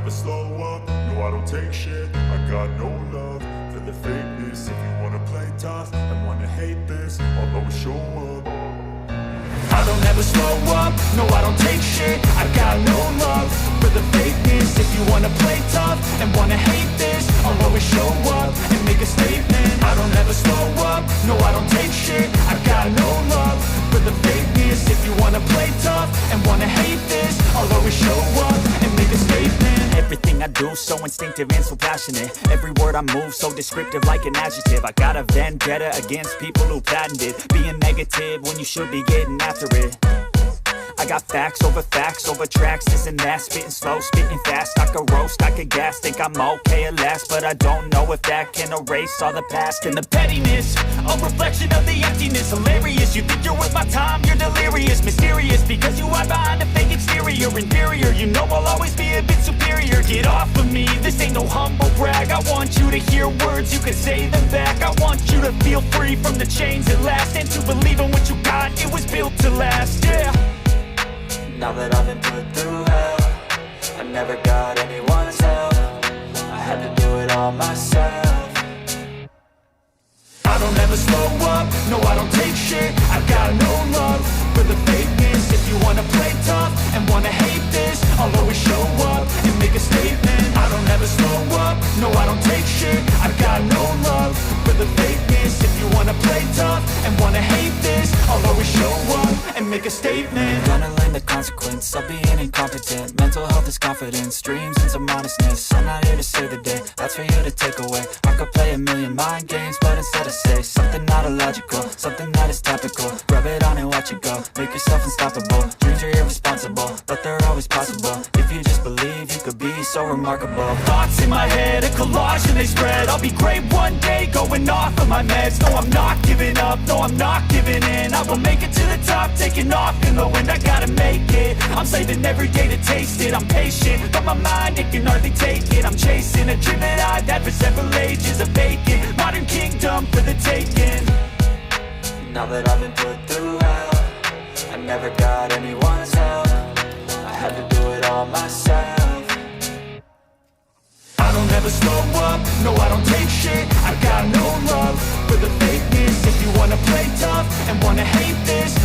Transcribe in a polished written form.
never slow up, no I don't take shit. I got no love for the fakeness. If you wanna play tough and wanna hate this, I'll always show up. I don't ever slow up, no I don't take shit. I got no love for the fakeness. If you wanna play tough and wanna hate this, I'll always show up and make a statement. I don't ever slow up, no I don't take shit. I got no love for the fakeness. If you wanna play tough and wanna hate this, I'll always show up and make a statement. Everything I do so instinctive and so passionate. Every word I move so descriptive like an adjective. I got a vendetta against people who patented being negative when you should be getting after it. I got facts over tracks, this and that. Spitting slow, spitting fast. I could roast, I could gas. Think I'm okay at last, but I don't know if that can erase all the past. And the pettiness, a reflection of the emptiness. Hilarious, you think you're worth my time, you're delirious. Mysterious, because you hide behind a fake exterior. Inferior, you know I'll always be a bit superior. Get off of me, this ain't no humble brag. I want you to hear words, you can say them back. I want you to feel free from the chains at last, and to believe in what you got, it was built to last, yeah. Now that I've been put through hell, I never got anyone's help. I had to do it all myself. I don't ever slow up, no I don't take shit. I got no love for the fakeness. If you wanna play tough and wanna hate this, I'll always show up and make a statement. I don't ever slow up, no I don't take shit. I got no love for the fakeness. If you wanna play tough and wanna hate this, I'll always show up and make a statement. Gonna learn the consequence of being incompetent. Mental health is confidence, dreams and some honestness. I'm not here to save the day, that's for you to take away. I could play a million mind games, but instead I say something not illogical, something that is topical. Rub it on and watch it go, make yourself unstoppable. Dreams are irresponsible, but they're always possible. If you just believe, you could be so remarkable. Thoughts in my head, a collage and they spread. I'll be great one day, going off of my meds. No, I'm not giving up, no, I'm not giving in. I will make it to the top, taking off in the wind. I gotta make it, I'm saving every day to taste it. I'm patient, but my mind, it can hardly take it. I'm chasing a dream that I've had for several ages. A vacant, modern kingdom for the taking. Now that I've been put through hell, I never got anyone's help. I had to do it all myself. I don't ever slow up, no I don't take shit. I got no love for the fakeness. If you wanna play tough and wanna hate this,